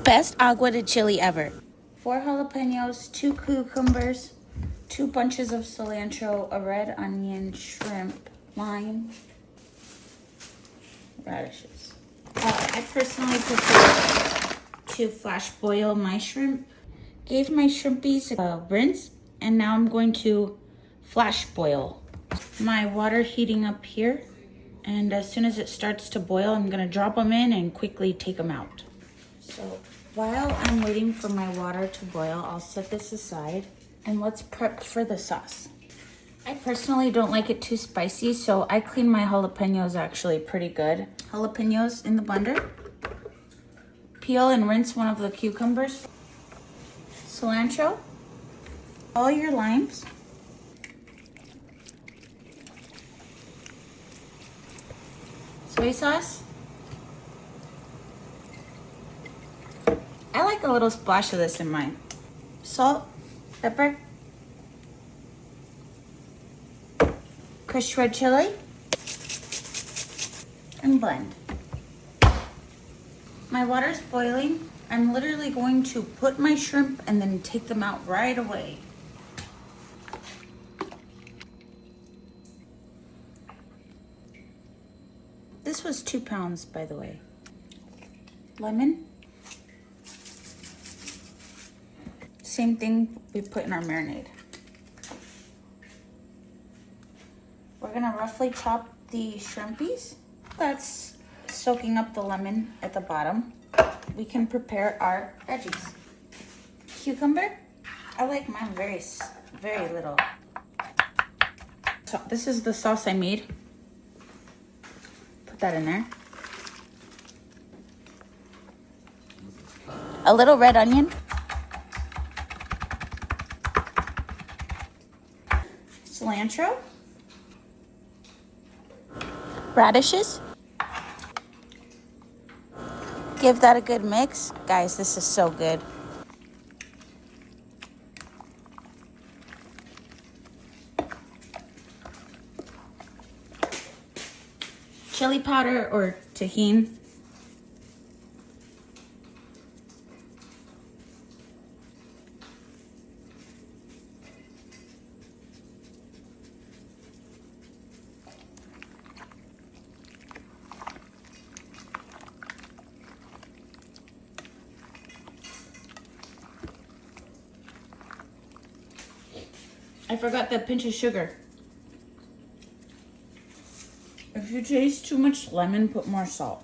best agua de chile ever. 4 jalapeños, 2 cucumbers, 2 bunches of cilantro, a red onion, shrimp, lime, radishes. I personally prefer to flash boil my shrimp. Gave my shrimpies a rinse, and now I'm going to flash boil. My water heating up here, and as soon as it starts to boil, I'm gonna drop them in and quickly take them out. So while I'm waiting for my water to boil, I'll set this aside and let's prep for the sauce. I personally don't like it too spicy, so I clean my jalapenos actually pretty good. Jalapenos in the blender. Peel and rinse one of the cucumbers. Cilantro. All your limes. Soy sauce. I like a little splash of this in mine. Salt, pepper, crushed red chili, and blend. My water's boiling. I'm literally going to put my shrimp and then take them out right away. This was 2 pounds, by the way. Lemon. Same thing we put in our marinade. We're gonna roughly chop the shrimpies. That's soaking up the lemon at the bottom. We can prepare our veggies. Cucumber. I like mine very little. So this is the sauce I made. Put that in there. A little red onion. Cilantro. Radishes. Give that a good mix. Guys, this is so good. Chili powder or tahini. I forgot that pinch of sugar. If you taste too much lemon, put more salt.